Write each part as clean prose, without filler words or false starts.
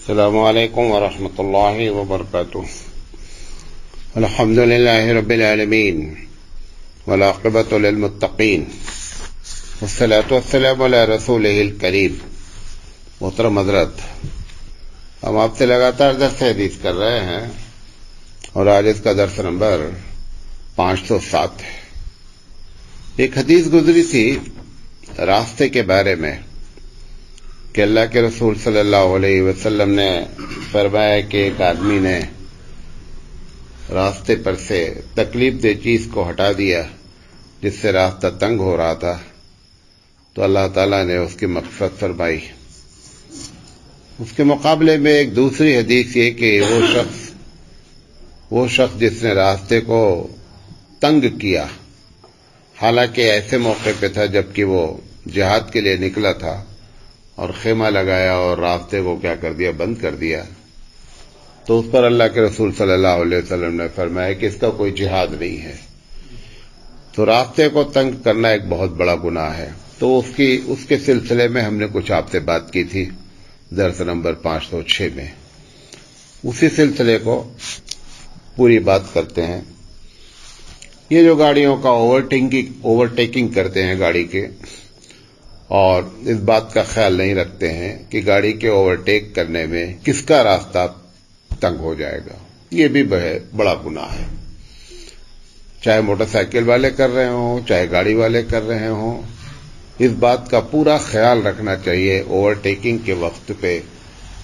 السلام علیکم ورحمۃ اللہ وبرکاتہ۔ الحمد للہ رب العالمین والعاقبۃ للمتقین والصلاۃ والسلام علی رسولہ الکریم۔ محترم حضرت، ہم آپ سے لگاتار درس حدیث کر رہے ہیں اور آج اس کا درس نمبر 507 ہے۔ ایک حدیث گزری تھی راستے کے بارے میں کہ اللہ کے رسول صلی اللہ علیہ وسلم نے فرمایا کہ ایک آدمی نے راستے پر سے تکلیف دہ چیز کو ہٹا دیا جس سے راستہ تنگ ہو رہا تھا، تو اللہ تعالیٰ نے اس کی مغفرت فرمائی۔ اس کے مقابلے میں ایک دوسری حدیث یہ کہ وہ شخص جس نے راستے کو تنگ کیا، حالانکہ ایسے موقع پہ تھا جبکہ وہ جہاد کے لیے نکلا تھا اور خیمہ لگایا اور راستے کو کیا کر دیا، بند کر دیا، تو اس پر اللہ کے رسول صلی اللہ علیہ وسلم نے فرمایا کہ اس کا کوئی جہاد نہیں ہے۔ تو راستے کو تنگ کرنا ایک بہت بڑا گناہ ہے۔ تو اس کے سلسلے میں ہم نے کچھ آپ سے بات کی تھی درس نمبر 506 میں۔ اسی سلسلے کو پوری بات کرتے ہیں۔ یہ جو گاڑیوں کا اوورٹیکنگ کرتے ہیں گاڑی کے، اور اس بات کا خیال نہیں رکھتے ہیں کہ گاڑی کے اوورٹیک کرنے میں کس کا راستہ تنگ ہو جائے گا، یہ بھی بڑا گناہ ہے۔ چاہے موٹر سائیکل والے کر رہے ہوں، چاہے گاڑی والے کر رہے ہوں، اس بات کا پورا خیال رکھنا چاہیے اوورٹیکنگ کے وقت پہ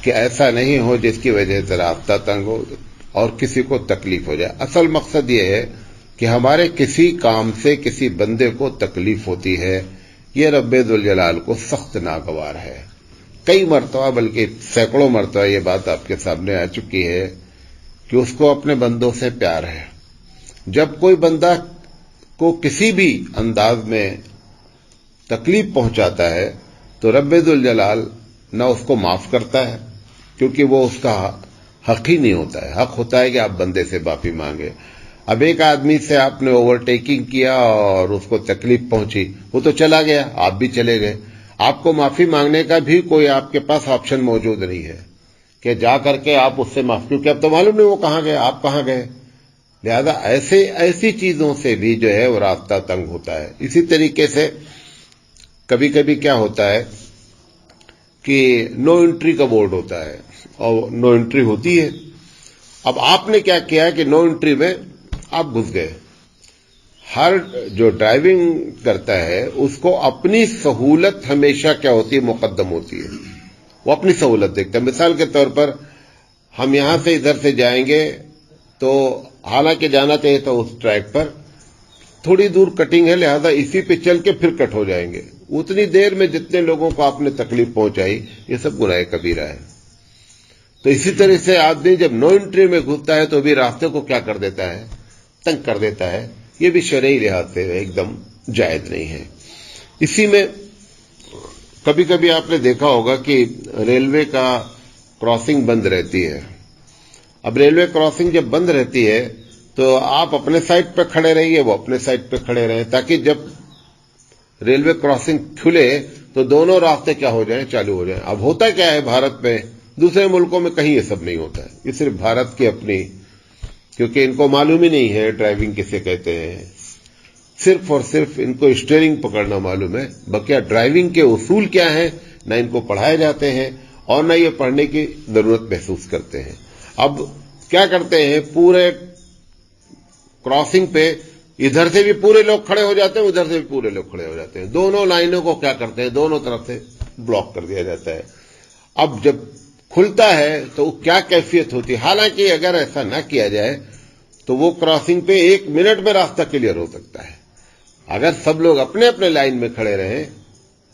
کہ ایسا نہیں ہو جس کی وجہ سے راستہ تنگ ہو اور کسی کو تکلیف ہو جائے۔ اصل مقصد یہ ہے کہ ہمارے کسی کام سے کسی بندے کو تکلیف ہوتی ہے، یہ رب ذوالجلال کو سخت ناگوار ہے۔ کئی مرتبہ بلکہ سینکڑوں مرتبہ یہ بات آپ کے سامنے آ چکی ہے کہ اس کو اپنے بندوں سے پیار ہے۔ جب کوئی بندہ کو کسی بھی انداز میں تکلیف پہنچاتا ہے تو رب ذوالجلال نہ اس کو معاف کرتا ہے، کیونکہ وہ اس کا حق ہی نہیں ہوتا ہے۔ حق ہوتا ہے کہ آپ بندے سے معافی مانگے۔ اب ایک آدمی سے آپ نے اوورٹیکنگ کیا اور اس کو تکلیف پہنچی، وہ تو چلا گیا، آپ بھی چلے گئے۔ آپ کو معافی مانگنے کا بھی کوئی آپ کے پاس آپشن موجود نہیں ہے کہ جا کر کے آپ اس سے معافی، کیونکہ اب تو معلوم نہیں وہ کہاں گئے، آپ کہاں گئے۔ لہذا ایسی چیزوں سے بھی جو ہے وہ راستہ تنگ ہوتا ہے۔ اسی طریقے سے کبھی کبھی کیا ہوتا ہے کہ نو انٹری کا بورڈ ہوتا ہے اور نو انٹری ہوتی ہے۔ اب آپ نے کیا کیا کہ نو انٹری میں آپ گھس گئے۔ ہر جو ڈرائیونگ کرتا ہے اس کو اپنی سہولت ہمیشہ کیا ہوتی ہے، مقدم ہوتی ہے۔ وہ اپنی سہولت دیکھتا ہے۔ مثال کے طور پر ہم یہاں سے ادھر سے جائیں گے تو حالانکہ جانا چاہیے تو اس ٹریک پر تھوڑی دور کٹنگ ہے، لہذا اسی پہ چل کے پھر کٹ ہو جائیں گے۔ اتنی دیر میں جتنے لوگوں کو آپ نے تکلیف پہنچائی، یہ سب گناہ کبیرہ ہے۔ تو اسی طرح سے آدمی جب نو انٹری میں گھستا ہے تو بھی راستے کو کیا کر دیتا ہے، تنگ کر دیتا ہے۔ یہ بھی شرعی لحاظ سے ایک دم جائز نہیں ہے۔ اسی میں کبھی کبھی آپ نے دیکھا ہوگا کہ ریلوے کا کراسنگ بند رہتی ہے۔ اب ریلوے کراسنگ جب بند رہتی ہے تو آپ اپنے سائڈ پہ کھڑے رہیے، وہ اپنے سائڈ پہ کھڑے رہیں، تاکہ جب ریلوے کراسنگ کھلے تو دونوں راستے کیا ہو جائیں، چالو ہو جائیں۔ اب ہوتا کیا ہے بھارت میں، دوسرے ملکوں میں کہیں یہ سب نہیں ہوتا ہے، یہ صرف بھارت کی اپنی، کیونکہ ان کو معلوم ہی نہیں ہے ڈرائیونگ کسے کہتے ہیں، صرف اور صرف ان کو اسٹیئرنگ پکڑنا معلوم ہے، بقیہ ڈرائیونگ کے اصول کیا ہیں نہ ان کو پڑھائے جاتے ہیں اور نہ یہ پڑھنے کی ضرورت محسوس کرتے ہیں۔ اب کیا کرتے ہیں، پورے کراسنگ پہ ادھر سے بھی پورے لوگ کھڑے ہو جاتے ہیں، ادھر سے بھی پورے لوگ کھڑے ہو جاتے ہیں، دونوں لائنوں کو کیا کرتے ہیں، دونوں طرف سے بلاک کر دیا جاتا ہے۔ اب جب کھلتا ہے تو کیا کیفیت ہوتی ہے، حالانکہ اگر ایسا نہ کیا جائے تو وہ کراسنگ پہ 1 منٹ میں راستہ کلیئر ہو سکتا ہے، اگر سب لوگ اپنے اپنے لائن میں کھڑے رہیں۔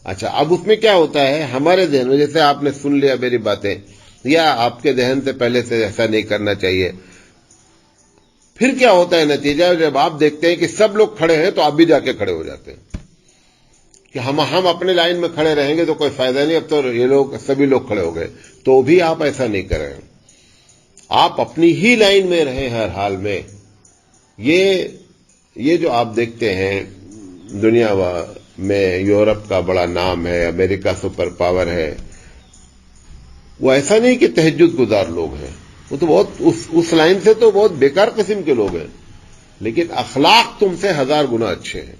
اچھا، اب اس میں کیا ہوتا ہے، ہمارے ذہن میں، جیسے آپ نے سن لیا میری باتیں یا آپ کے ذہن سے پہلے سے ایسا نہیں کرنا چاہیے، پھر کیا ہوتا ہے نتیجہ، جب آپ دیکھتے ہیں کہ سب لوگ کھڑے ہیں تو آپ بھی جا کے کھڑے ہو جاتے ہیں کہ ہم اپنے لائن میں کھڑے رہیں گے تو کوئی فائدہ نہیں، اب تو یہ سبھی لوگ کھڑے ہو گئے۔ تو بھی آپ ایسا نہیں کریں، آپ اپنی ہی لائن میں رہیں ہر حال میں۔ یہ جو آپ دیکھتے ہیں دنیا میں، یورپ کا بڑا نام ہے، امریکہ سپر پاور ہے، وہ ایسا نہیں کہ تہجد گزار لوگ ہیں، وہ تو بہت اس لائن سے تو بہت بیکار قسم کے لوگ ہیں، لیکن اخلاق تم سے 1000 گنا اچھے ہیں۔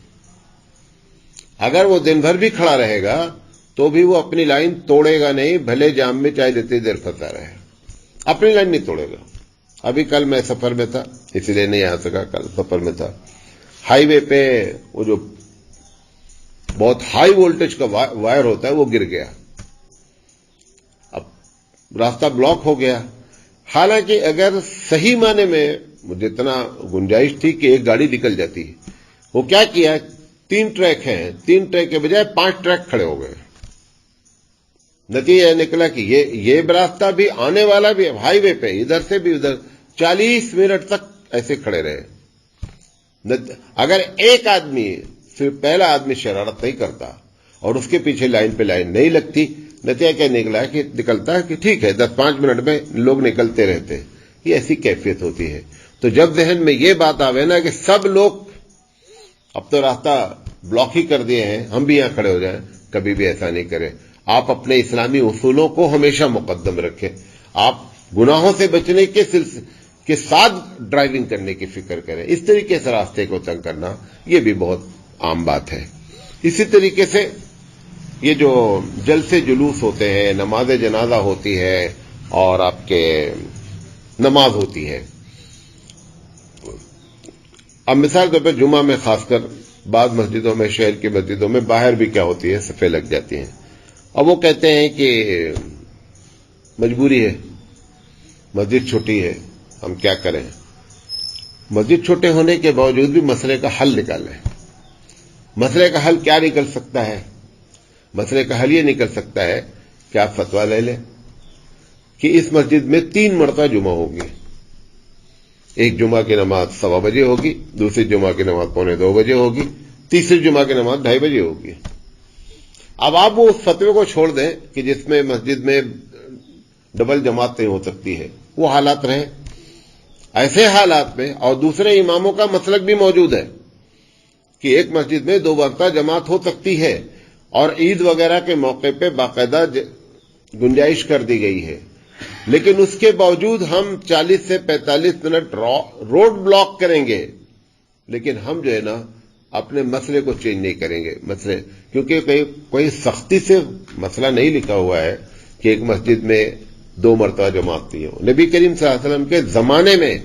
اگر وہ دن بھر بھی کھڑا رہے گا تو بھی وہ اپنی لائن توڑے گا نہیں، بھلے جام میں چاہے جتنی دیر پھنسا رہے، اپنی لائن نہیں توڑے گا۔ ابھی کل میں سفر میں تھا، اس لیے نہیں آ سکا، کل سفر میں تھا، ہائی وے پہ وہ جو بہت ہائی وولٹیج کا وائر ہوتا ہے وہ گر گیا، اب راستہ بلاک ہو گیا۔ حالانکہ اگر صحیح معنی میں جتنا گنجائش تھی کہ ایک گاڑی نکل جاتی، وہ کیا کیا، 3 ٹریک ہیں، 3 ٹریک کے بجائے 5 ٹریک کھڑے ہو گئے۔ نتیجہ یہ نکلا کہ یہ راستہ بھی آنے والا بھی ہائی وے پہ ادھر سے بھی ادھر 40 منٹ تک ایسے کھڑے رہے۔ اگر ایک آدمی، صرف پہلا آدمی شرارت نہیں کرتا اور اس کے پیچھے لائن پہ لائن نہیں لگتی، نتیجہ کیا نکلتا ہے کہ ٹھیک ہے 10-5 منٹ میں لوگ نکلتے رہتے۔ یہ ایسی کیفیت ہوتی ہے۔ تو جب ذہن میں یہ بات آوے نا کہ سب لوگ اب تو راستہ بلاک ہی کر دیے ہیں، ہم بھی یہاں کھڑے ہو جائیں، کبھی بھی ایسا نہیں کریں۔ آپ اپنے اسلامی اصولوں کو ہمیشہ مقدم رکھیں، آپ گناہوں سے بچنے کے ساتھ ڈرائیونگ کرنے کی فکر کریں۔ اس طریقے سے راستے کو تنگ کرنا یہ بھی بہت عام بات ہے۔ اسی طریقے سے یہ جو جلسے جلوس ہوتے ہیں، نماز جنازہ ہوتی ہے اور آپ کے نماز ہوتی ہے، اب مثال طور پہ جمعہ میں خاص کر بعض مسجدوں میں، شہر کی مسجدوں میں باہر بھی کیا ہوتی ہے، صفیں لگ جاتی ہیں۔ اب وہ کہتے ہیں کہ مجبوری ہے، مسجد چھوٹی ہے، ہم کیا کریں۔ مسجد چھوٹے ہونے کے باوجود بھی مسئلے کا حل نکالیں۔ مسئلے کا حل کیا نکل سکتا ہے؟ مسئلے کا حل یہ نکل سکتا ہے کہ آپ فتویٰ لے لیں کہ اس مسجد میں 3 مرتبہ جمعہ ہوگی، ایک جمعہ کی نماز 1:15 بجے ہوگی، دوسری جمعہ کی نماز 1:45 بجے ہوگی، تیسری جمعہ کی نماز 2:30 بجے ہوگی۔ اب آپ وہ اس فتوے کو چھوڑ دیں کہ جس میں مسجد میں ڈبل جماعت نہیں ہو سکتی ہے، وہ حالات رہیں۔ ایسے حالات میں اور دوسرے اماموں کا مسلک بھی موجود ہے کہ ایک مسجد میں 2 مرتبہ جماعت ہو سکتی ہے، اور عید وغیرہ کے موقع پہ باقاعدہ گنجائش کر دی گئی ہے، لیکن اس کے باوجود ہم 40 سے 45 منٹ روڈ بلاک کریں گے، لیکن ہم جو ہے نا اپنے مسئلے کو چینج نہیں کریں گے۔ مسئلے کیونکہ کوئی سختی سے مسئلہ نہیں لکھا ہوا ہے کہ ایک مسجد میں 2 مرتبہ جماعت نہیں ہو۔ نبی کریم صلی اللہ علیہ وسلم کے زمانے میں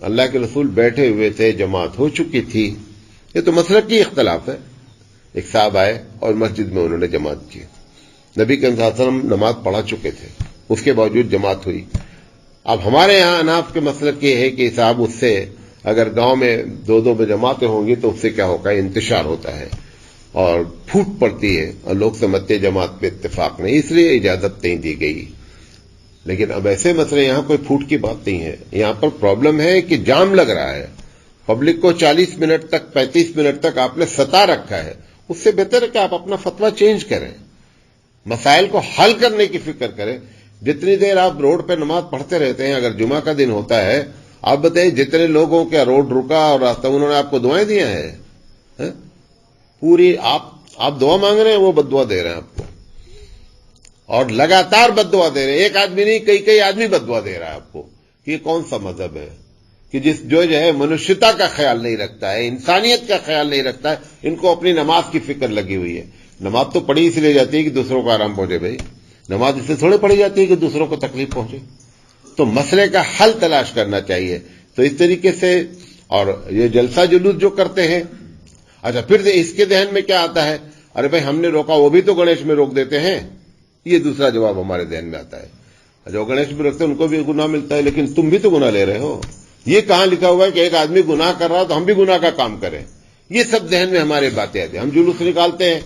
اللہ کے رسول بیٹھے ہوئے تھے، جماعت ہو چکی تھی۔ یہ تو مسلک کی اختلاف ہے۔ ایک صاحب آئے اور مسجد میں انہوں نے جماعت کی، نبی کریم صلی اللہ علیہ وسلم نماز پڑھا چکے تھے، اس کے باوجود جماعت ہوئی۔ اب ہمارے یہاں اناف کے مسلک یہ ہے کہ صاحب اس سے اگر گاؤں میں 2 میں جماعتیں ہوں گی تو اس سے کیا ہوگا، انتشار ہوتا ہے اور پھوٹ پڑتی ہے، اور لوگ سمجھتے جماعت پہ اتفاق نہیں، اس لیے اجازت نہیں دی گئی۔ لیکن اب ایسے مسئلے، یہاں کوئی پھوٹ کی بات نہیں ہے، یہاں پر پرابلم ہے کہ جام لگ رہا ہے، پبلک کو 40 منٹ تک 35 منٹ تک آپ نے ستا رکھا ہے۔ اس سے بہتر ہے کہ آپ اپنا فتویٰ چینج کریں، مسائل کو حل کرنے کی فکر کریں۔ جتنی دیر آپ روڈ پہ نماز پڑھتے رہتے ہیں، اگر جمعہ کا دن ہوتا ہے، آپ بتائیے جتنے لوگوں کا روڈ رکا اور راستہ انہوں نے آپ کو دعائیں دیا ہے، پوری آپ دعا مانگ رہے ہیں، وہ بد دعا دے رہے ہیں آپ کو، اور لگاتار بد دعا دے رہے ہیں، ایک آدمی نہیں کئی آدمی بد دعا دے رہا ہے آپ کو۔ یہ کون سا مذہب ہے کہ جو ہے منشیتا کا خیال نہیں رکھتا ہے، انسانیت کا خیال نہیں رکھتا ہے؟ ان کو اپنی نماز کی فکر لگی ہوئی ہے۔ نماز تو پڑھی اس لیے جاتی ہے کہ دوسروں کو آرام پہنچے، بھائی نماز اس لیے تھوڑے پڑھی جاتی ہے کہ دوسروں کو تکلیف پہنچے۔ تو مسئلے کا حل تلاش کرنا چاہیے۔ تو اس طریقے سے، اور یہ جلسہ جلوس جو کرتے ہیں، اچھا پھر اس کے ذہن میں کیا آتا ہے، ارے بھائی ہم نے روکا، وہ بھی تو گنیش میں روک دیتے ہیں۔ یہ دوسرا جواب ہمارے ذہن میں آتا ہے، جو گنیش میں رکھتے ہیں ان کو بھی گناہ ملتا ہے، لیکن تم بھی تو گناہ لے رہے ہو۔ یہ کہاں لکھا ہوا ہے کہ ایک آدمی گناہ کر رہا تو ہم بھی گناہ کا کام کریں؟ یہ سب ذہن میں ہمارے باتیں آتی ہیں۔ ہم جلوس نکالتے ہیں،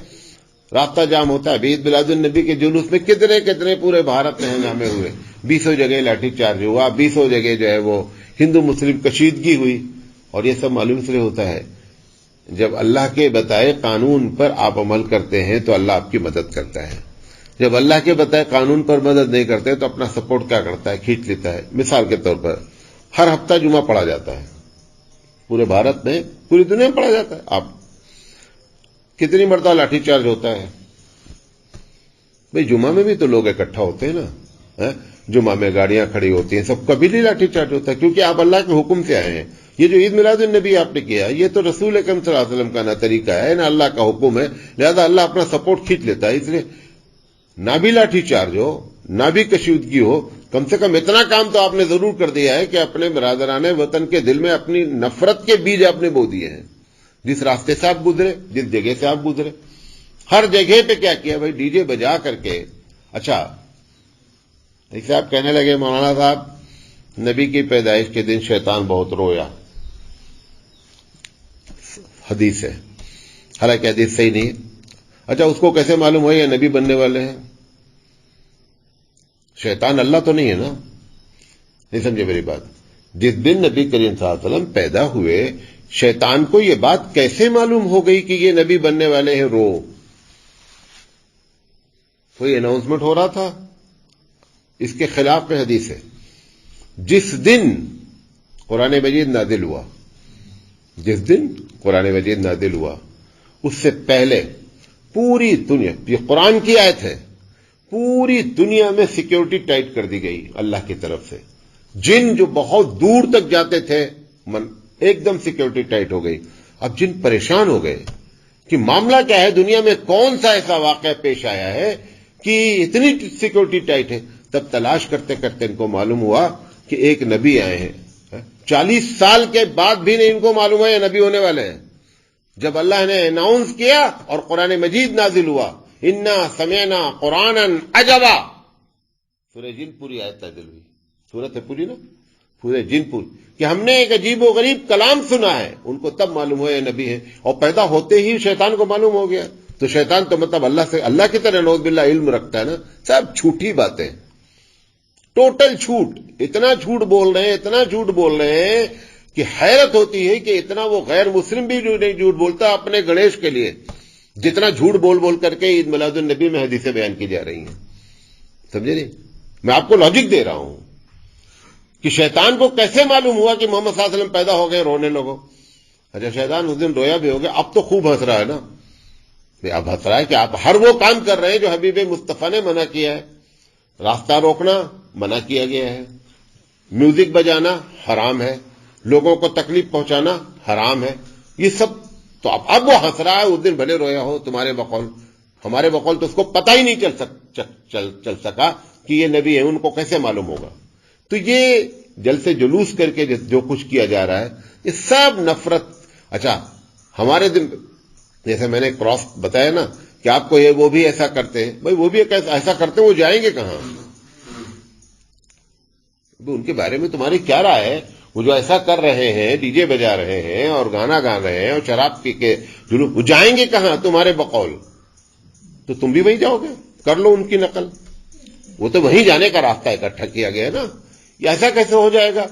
راستہ جام ہوتا ہے۔ عید میلاد النبی کے جلوس میں کتنے پورے بھارت میں ہنگامے ہوئے، 20 جگہ لاٹھی چارج ہوا، 20 جگہ جو ہے وہ ہندو مسلم کشیدگی ہوئی، اور یہ سب معلوم اس لیے ہوتا ہے جب اللہ کے بتائے قانون پر آپ عمل کرتے ہیں تو اللہ آپ کی مدد کرتا ہے۔ جب اللہ کے بتائے قانون پر مدد نہیں کرتے تو اپنا سپورٹ کیا کرتا ہے، کھینچ لیتا ہے۔ مثال کے طور پر ہر ہفتہ جمعہ پڑھا جاتا ہے، پورے بھارت میں، پوری دنیا میں پڑھا جاتا ہے۔ آپ کتنی مرتبہ لاٹھی چارج ہوتا ہے، بھئی جمعہ میں بھی تو لوگ اکٹھا ہوتے ہیں نا، جمعہ میں گاڑیاں کھڑی ہوتی ہیں، سب کبھی نہیں لاٹھی چارج ہوتا، کیونکہ آپ اللہ کے حکم سے آئے ہیں۔ یہ جو عید میلاد النبی آپ نے کیا، یہ تو رسول اکرم صلی اللہ علیہ وسلم کا نہ طریقہ ہے نہ اللہ کا حکم ہے، لہذا اللہ اپنا سپورٹ کھینچ لیتا ہے۔ اس لیے نہ بھی لاٹھی چارج ہو، نہ بھی کشیدگی ہو، کم سے کم اتنا کام تو آپ نے ضرور کر دیا ہے کہ اپنے برادران وطن کے دل میں اپنی نفرت کے بیج آپ نے بو دیے ہیں۔ جس راستے سے آپ گزرے، جس جگہ سے آپ گزرے، ہر جگہ پہ کیا کیا بھائی؟ ڈی جے بجا کر کے۔ اچھا ایسے آپ کہنے لگے مولانا صاحب نبی کی پیدائش کے دن شیطان بہت رویا، حدیث ہے، حالانکہ حدیث صحیح نہیں۔ اچھا اس کو کیسے معلوم ہوا یہ نبی بننے والے ہیں؟ شیطان اللہ تو نہیں ہے نا، نہیں سمجھے میری بات؟ جس دن نبی کریم صلی اللہ علیہ وسلم پیدا ہوئے، شیطان کو یہ بات کیسے معلوم ہو گئی کہ یہ نبی بننے والے ہیں؟ رو کوئی اناؤنسمنٹ ہو رہا تھا، اس کے خلاف میں حدیث ہے۔ جس دن قرآن مجید نازل ہوا، جس دن قرآن مجید نازل ہوا، اس سے پہلے پوری دنیا، یہ قرآن کی آیت ہے، پوری دنیا میں سیکیورٹی ٹائٹ کر دی گئی اللہ کی طرف سے۔ جن جو بہت دور تک جاتے تھے ایک دم سیکیورٹی ٹائٹ ہو گئی۔ اب جن پریشان ہو گئے کہ معاملہ کیا ہے، دنیا میں کون سا ایسا واقعہ پیش آیا ہے کہ اتنی سیکیورٹی ٹائٹ ہے، تب تلاش کرتے کرتے ان کو معلوم ہوا کہ ایک نبی آئے ہیں۔ 40 سال کے بعد بھی نہیں ان کو معلوم ہے یہ نبی ہونے والے ہیں۔ جب اللہ نے اناؤنس کیا اور قرآن مجید نازل ہوا، انا سمعنا قرآنا عجبا، سورہ جن پوری آیت نازل ہوئی، سورت ہے پوری نا، پورے جن پور، کہ ہم نے ایک عجیب و غریب کلام سنا ہے۔ ان کو تب معلوم ہوا یہ نبی ہے، اور پیدا ہوتے ہی شیطان کو معلوم ہو گیا۔ تو شیطان تو مطلب اللہ کی طرح نعوذ باللہ علم رکھتا ہے نا، سب جھوٹی باتیں، ٹوٹل جھوٹ، اتنا جھوٹ بول رہے ہیں، اتنا جھوٹ بول رہے ہیں کہ حیرت ہوتی ہے کہ اتنا وہ غیر مسلم بھی نہیں جھوٹ بولتا اپنے گنیش کے لیے، جتنا جھوٹ بول بول کر کے عید میلاد النبی میں حدیثیں بیان کی جا رہی ہیں۔ سمجھے نہیں؟ میں آپ کو لاجک دے رہا ہوں کہ شیطان کو کیسے معلوم ہوا کہ محمد صلی اللہ علیہ وسلم پیدا ہو گئے، رونے لگو۔ اچھا شیطان اس دن رویا بھی ہو گیا، اب تو خوب ہنس رہا ہے نا، اب ہنس رہا ہے کہ آپ ہر وہ کام کر رہے ہیں جو حبیب مصطفیٰ نے منع کیا ہے۔ راستہ روکنا منع کیا گیا ہے، میوزک بجانا حرام ہے، لوگوں کو تکلیف پہنچانا حرام ہے، یہ سب تو اب وہ ہنس رہا ہے۔ اس دن بھلے رویا ہو تمہارے بقول، ہمارے بقول تو اس کو پتہ ہی نہیں چل سکا کہ یہ نبی ہے، ان کو کیسے معلوم ہوگا؟ تو یہ جلسے جلوس کر کے جو کچھ کیا جا رہا ہے یہ سب نفرت۔ اچھا ہمارے دن جیسے میں نے کراس بتایا نا کہ آپ کو یہ وہ بھی ایسا کرتے ہیں، بھائی وہ بھی ایسا کرتے ہیں، وہ جائیں گے کہاں؟ ان کے بارے میں تمہاری کیا رائے ہے؟ وہ جو ایسا کر رہے ہیں، ڈی جے بجا رہے ہیں اور گانا گا رہے ہیں اور شراب پی کے جلوس، وہ جائیں گے کہاں تمہارے بقول؟ تو تم بھی وہیں جاؤ گے، کر لو ان کی نقل۔ وہ تو وہیں جانے کا راستہ اکٹھا کیا گیا ہے نا۔ یہ ایسا کیسے ہو جائے گا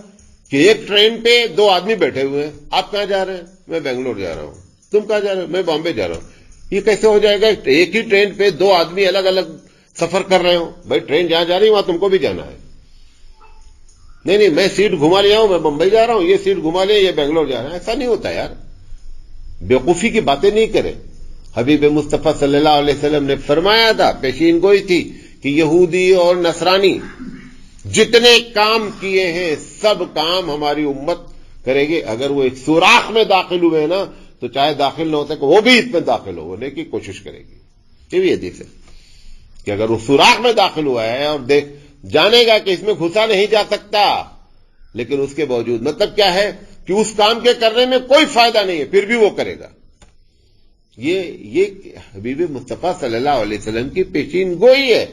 کہ ایک ٹرین پہ 2 آدمی بیٹھے ہوئے ہیں؟ آپ کہاں جا رہے ہیں؟ میں بنگلور جا رہا ہوں۔ تم کہاں جا رہے ہو؟ میں بامبے جا رہا ہوں۔ یہ کیسے ہو جائے گا ایک ہی ٹرین پہ 2 آدمی الگ الگ سفر کر رہے ہو؟ بھائی ٹرین جہاں جا رہی ہے وہاں تم کو بھی جانا ہے۔ نہیں میں سیٹ گھما لیا ہوں، میں بمبئی جا رہا ہوں، یہ سیٹ گھما لیا، یہ بنگلور جا رہا ہے۔ ایسا نہیں ہوتا یار، بیوقوفی کی باتیں نہیں کرے۔ حبیب مصطفیٰ صلی اللہ علیہ وسلم نے فرمایا تھا، پیشین گوئی تھی کہ یہودی اور نصرانی جتنے کام کیے ہیں سب کام ہماری امت کرے گی، اگر وہ ایک سوراخ میں داخل ہوئے نا تو چاہے داخل نہ ہوتے کہ وہ بھی اس میں داخل ہونے کی کوشش کرے گی۔ یہ بھی حدیث ہے کہ اگر وہ سوراخ میں داخل ہوا ہے اور جانے گا کہ اس میں گھسا نہیں جا سکتا، لیکن اس کے باوجود مطلب کیا ہے کہ اس کام کے کرنے میں کوئی فائدہ نہیں ہے، پھر بھی وہ کرے گا۔ یہ حبیب مصطفیٰ صلی اللہ علیہ وسلم کی پیشین گوئی ہے۔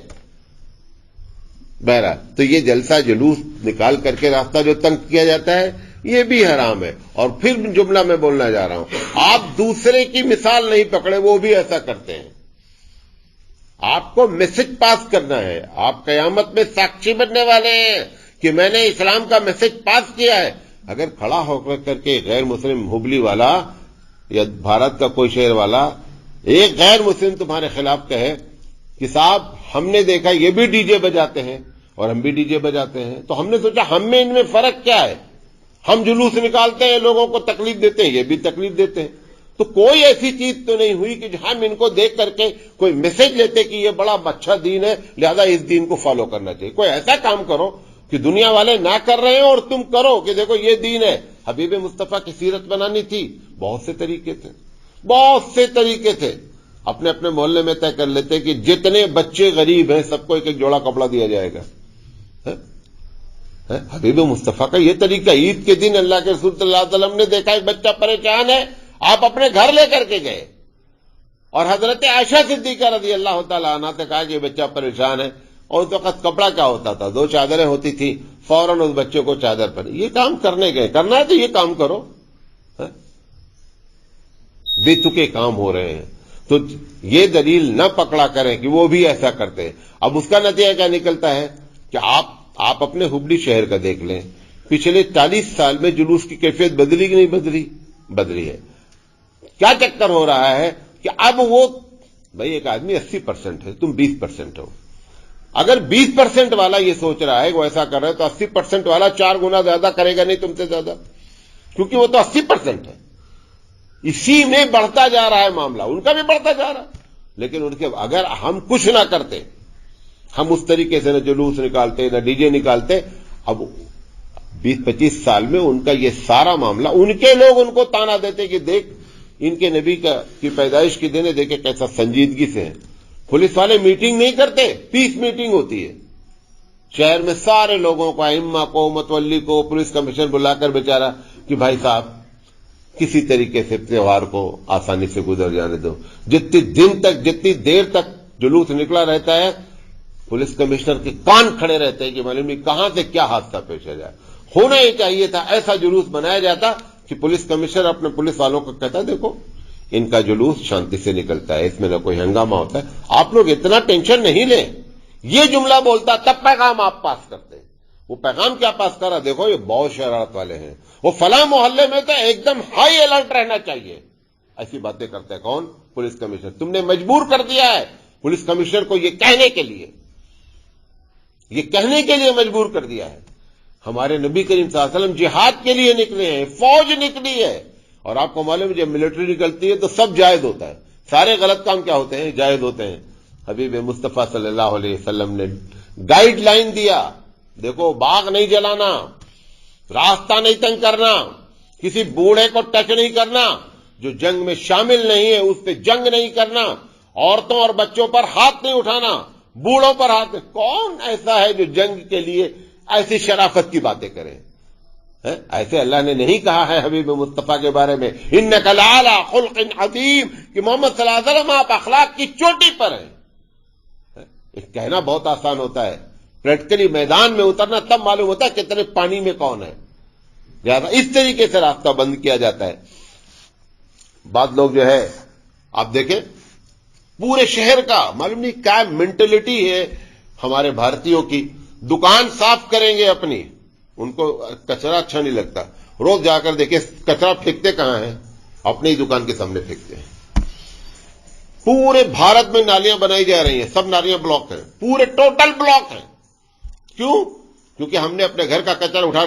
بہرحال تو یہ جلسہ جلوس نکال کر کے راستہ جو تنگ کیا جاتا ہے یہ بھی حرام ہے۔ اور پھر جملہ میں بولنا جا رہا ہوں، آپ دوسرے کی مثال نہیں پکڑے، وہ بھی ایسا کرتے ہیں۔ آپ کو میسج پاس کرنا ہے، آپ قیامت میں ساکشی بننے والے ہیں کہ میں نے اسلام کا میسج پاس کیا ہے۔ اگر کھڑا ہو کر کے غیر مسلم ہبلی والا یا بھارت کا کوئی شہر والا ایک غیر مسلم تمہارے خلاف کہے کہ صاحب ہم نے دیکھا یہ بھی ڈی جے بجاتے ہیں اور ہم بھی ڈی جے بجاتے ہیں، تو ہم نے سوچا ہم میں ان میں فرق کیا ہے؟ ہم جلوس نکالتے ہیں، لوگوں کو تکلیف دیتے ہیں، یہ بھی تکلیف دیتے ہیں، تو کوئی ایسی چیز تو نہیں ہوئی کہ ہم ان کو دیکھ کر کے کوئی میسج لیتے کہ یہ بڑا اچھا دین ہے لہذا اس دین کو فالو کرنا چاہیے. کوئی ایسا کام کرو کہ دنیا والے نہ کر رہے ہیں اور تم کرو کہ دیکھو یہ دین ہے. حبیب مصطفیٰ کی سیرت بنانی تھی, بہت سے طریقے تھے, بہت سے طریقے تھے. اپنے اپنے محلے میں طے کر لیتے کہ جتنے بچے غریب ہیں سب کو ایک ایک جوڑا کپڑا دیا جائے گا. حبیب مصطفیٰ کا یہ طریقہ. عید کے دن اللہ کے رسول صلی اللہ علیہ وسلم نے دیکھا ایک بچہ پریشان ہے, آپ اپنے گھر لے کر کے گئے اور حضرت عائشہ صدیقہ رضی اللہ تعالی عنہا سے کہا کہ یہ بچہ پریشان ہے. اور اس وقت کپڑا کیا ہوتا تھا, 2 چادریں ہوتی تھی, فوراً اس بچے کو چادر پر. یہ کام کرنے گئے, کرنا ہے تو یہ کام کرو. بے تکے کام ہو رہے ہیں تو یہ دلیل نہ پکڑا کریں کہ وہ بھی ایسا کرتے ہیں. اب اس کا نتیجہ کیا نکلتا ہے کہ آپ اپنے ہبلی شہر کا دیکھ لیں, پچھلے 40 سال میں جلوس کی کیفیت بدلی کہ نہیں بدلی ہے. کیا چکر ہو رہا ہے کہ اب وہ بھائی ایک آدمی 80% ہے, تم 20% ہو. اگر 20% والا یہ سوچ رہا ہے وہ ایسا کر رہا ہے تو 80% والا 4 گنا زیادہ کرے گا نہیں تم سے زیادہ, کیونکہ وہ تو 80% ہے. اسی میں بڑھتا جا رہا ہے معاملہ, ان کا بھی بڑھتا جا رہا ہے. لیکن ان کے اگر ہم کچھ نہ کرتے, ہم اس طریقے سے نہ جلوس نکالتے نہ ڈی جے نکالتے, اب 20-25 سال میں ان کا یہ سارا معاملہ, ان کے لوگ ان کو تانا دیتے کہ دیکھ ان کے نبی کی پیدائش کی دن ہے, دیکھے کیسا سنجیدگی سے ہیں. پولیس والے میٹنگ نہیں کرتے, پیس میٹنگ ہوتی ہے شہر میں, سارے لوگوں کو, ائمہ کو, متولی کو, پولیس کمشنر بلا کر بیچارہ کہ بھائی صاحب کسی طریقے سے تہوار کو آسانی سے گزر جانے دو. جتنی دیر تک جلوس نکلا رہتا ہے پولیس کمشنر کے کان کھڑے رہتے ہیں کہ معلوم نہیں کہاں سے کیا حادثہ پیش آ جائے. ہونا ہی چاہیے تھا ایسا جلوس بنایا جاتا کہ پولیس کمشنر اپنے پولیس والوں کو کہتا دیکھو ان کا جلوس شانتی سے نکلتا ہے, اس میں نہ کوئی ہنگامہ ہوتا ہے, آپ لوگ اتنا ٹینشن نہیں لیں. یہ جملہ بولتا تب پیغام آپ پاس کرتے ہیں. وہ پیغام کیا پاس کر رہا, دیکھو یہ بہت شرارت والے ہیں, وہ فلاں محلے میں تو ایک دم ہائی الرٹ رہنا چاہیے. ایسی باتیں کرتے ہیں کون, پولیس کمشنر. تم نے مجبور کر دیا ہے پولیس کمشنر کو یہ کہنے کے لیے مجبور کر دیا ہے. ہمارے نبی کریم صلی اللہ علیہ وسلم جہاد کے لیے نکلے ہیں, فوج نکلی ہے, اور آپ کو معلوم ہے جب ملٹری نکلتی ہے تو سب جائز ہوتا ہے, سارے غلط کام کیا ہوتے ہیں, جائز ہوتے ہیں. حبیب مصطفیٰ صلی اللہ علیہ وسلم نے گائیڈ لائن دیا, دیکھو باغ نہیں جلانا, راستہ نہیں تنگ کرنا, کسی بوڑھے کو ٹچ نہیں کرنا, جو جنگ میں شامل نہیں ہے اس پہ جنگ نہیں کرنا, عورتوں اور بچوں پر ہاتھ نہیں اٹھانا, بوڑھوں پر ہاتھ. کون ایسا ہے جو جنگ کے لیے ایسی شرافت کی باتیں کرے؟ ایسے اللہ نے نہیں کہا ہے حبیب مصطفیٰ کے بارے میں انک لعلی خلق عظیم, کہ محمد صلی اللہ علیہ وسلم آپ اخلاق کی چوٹی پر ہیں. کہنا بہت آسان ہوتا ہے, پریکٹیکلی میدان میں اترنا تب معلوم ہوتا ہے کتنے پانی میں کون ہے. لہذا اس طریقے سے راستہ بند کیا جاتا ہے. بعض لوگ جو ہے آپ دیکھیں پورے شہر کا معلوم نہیں کیا مینٹلٹی ہے ہمارے بھارتیوں کی, دکان صاف کریں گے اپنی, ان کو کچرا اچھا نہیں لگتا. روز جا کر دیکھیں کچرا پھینکتے کہاں ہیں, اپنی دکان کے سامنے پھینکتے ہیں. پورے بھارت میں نالیاں بنائی جا رہی ہیں, سب نالیاں بلاک ہیں, پورے ٹوٹل بلاک ہیں. کیوں؟ کیونکہ ہم نے اپنے گھر کا کچرا اٹھا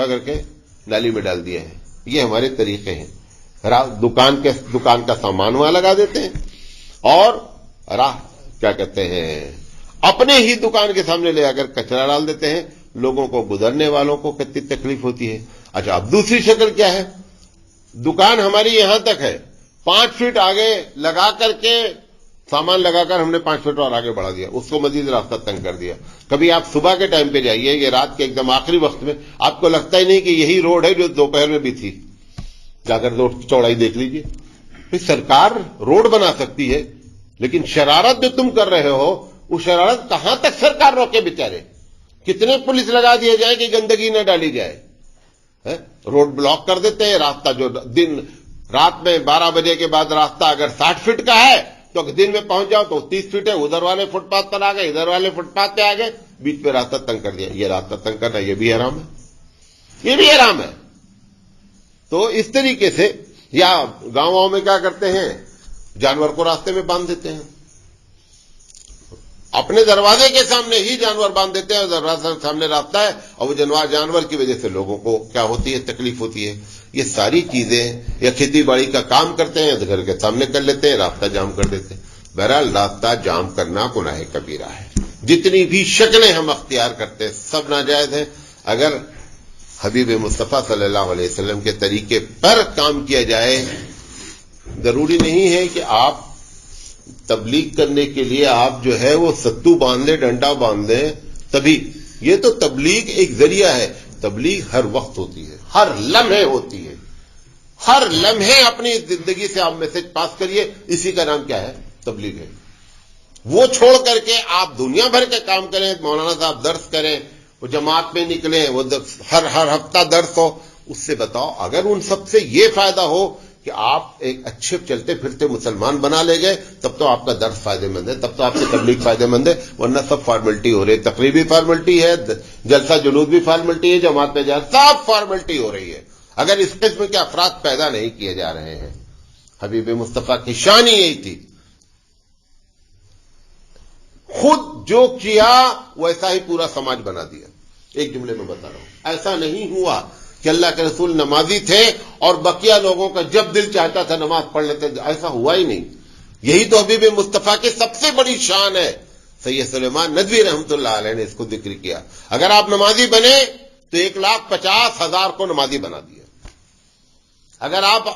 کر کے نالی میں ڈال دیا ہے. یہ ہمارے طریقے ہیں. دکان کا سامان وہاں لگا دیتے ہیں اور کیا کہتے ہیں اپنے ہی دکان کے سامنے لے آ کر کچرا ڈال دیتے ہیں. لوگوں کو, گزرنے والوں کو کتنی تکلیف ہوتی ہے. اچھا اب دوسری شکل کیا ہے, دکان ہماری یہاں تک ہے, 5 فٹ آگے لگا کر کے سامان لگا کر ہم نے 5 فٹ اور آگے بڑھا دیا, اس کو مزید راستہ تنگ کر دیا. کبھی آپ صبح کے ٹائم پہ جائیے, یہ رات کے ایک دم آخری وقت میں, آپ کو لگتا ہی نہیں کہ یہی روڈ ہے جو دوپہر میں بھی تھی. جا کر روڈ کی چوڑائی دیکھ لیجیے. سرکار روڈ بنا سکتی ہے لیکن شرارت جو تم کر رہے ہو وہ شرارت کہاں تک سرکار روکے بیچارے. کتنے پولیس لگا دیا جائے کہ گندگی نہ ڈالی جائے. روڈ بلاک کر دیتے ہیں. راستہ جو رات میں 12 بجے کے بعد راستہ اگر 60 فٹ کا ہے تو دن میں پہنچ جاؤ تو 30 فٹ ہے. ادھر والے فٹ پاتھ پر آ گئے, ادھر والے فٹ پاتھ پہ آ گئے, بیچ پہ راستہ تنگ کر دیا. یہ راستہ تنگ کرنا یہ بھی حرام ہے, یہ بھی حرام ہے. تو اس طریقے سے, یا گاؤں میں کیا کرتے ہیں, جانور کو راستے میں باندھ دیتے ہیں, اپنے دروازے کے سامنے ہی جانور باندھ دیتے ہیں, دروازے کے سامنے راستہ ہے اور وہ جانور کی وجہ سے لوگوں کو کیا ہوتی ہے, تکلیف ہوتی ہے. یہ ساری چیزیں، یا کھیتی باڑی کا کام کرتے ہیں تو گھر کے سامنے کر لیتے ہیں، راستہ جام کر دیتے ہیں. بہرحال راستہ جام کرنا گناہ کبیرہ ہے. جتنی بھی شکلیں ہم اختیار کرتے ہیں سب ناجائز ہیں. اگر حبیب مصطفیٰ صلی اللہ علیہ وسلم کے طریقے پر کام کیا جائے، ضروری نہیں ہے کہ آپ تبلیغ کرنے کے لیے آپ جو ہے وہ ستو باندھ لیں، ڈنڈا باندھ دیں تبھی. یہ تو تبلیغ ایک ذریعہ ہے. تبلیغ ہر وقت ہوتی ہے، ہر لمحے ہوتی ہے. ہر لمحے اپنی زندگی سے آپ میسج پاس کریے، اسی کا نام کیا ہے؟ تبلیغ ہے. وہ چھوڑ کر کے آپ دنیا بھر کے کام کریں، مولانا صاحب درس کریں، وہ جماعت میں نکلیں، وہ ہر ہفتہ درس ہو، اس سے بتاؤ اگر ان سب سے یہ فائدہ ہو کہ آپ ایک اچھے چلتے پھرتے مسلمان بنا لے گئے، تب تو آپ کا درس فائدے مند ہے، تب تو آپ کی تبلیغ فائدے مند ہے. ورنہ سب فارملٹی ہو رہی ہے، تقریر بھی فارملٹی ہے، جلسہ جلوس بھی فارملٹی ہے، جماعت میں جا سب فارملٹی ہو رہی ہے. اگر اس قسم کے افراد پیدا نہیں کیے جا رہے ہیں. حبیب مصطفیٰ کی شان ہی یہی تھی، خود جو کیا ویسا ہی پورا سماج بنا دیا. ایک جملے میں بتا رہا ہوں، ایسا نہیں ہوا کہ اللہ کے رسول نمازی تھے اور بقیہ لوگوں کا جب دل چاہتا تھا نماز پڑھ لیتے، ایسا ہوا ہی نہیں. یہی تو حبیب مصطفیٰ کی سب سے بڑی شان ہے. سید سلیمان ندوی رحمۃ اللہ علیہ نے اس کو ذکر کیا. اگر آپ نمازی بنے تو 1,50,000 کو نمازی بنا دیا. اگر آپ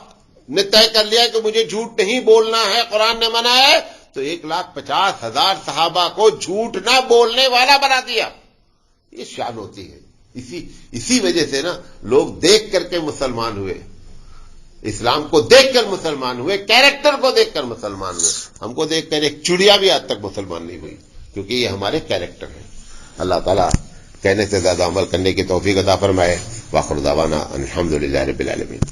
نے طے کر لیا کہ مجھے جھوٹ نہیں بولنا ہے، قرآن نے منع ہے، تو 1,50,000 صحابہ کو جھوٹ نہ بولنے والا بنا دیا. یہ شان ہوتی ہے. اسی وجہ سے نا لوگ دیکھ کر کے مسلمان ہوئے، اسلام کو دیکھ کر مسلمان ہوئے، کیریکٹر کو دیکھ کر مسلمان ہوئے. ہم کو دیکھ کر ایک چڑیا بھی آج تک مسلمان نہیں ہوئی، کیونکہ یہ ہمارے کیریکٹر ہیں. اللہ تعالیٰ کہنے سے زیادہ عمل کرنے کی توفیق عطا فرمائے. وآخر دعوانا الحمدللہ رب العالمین.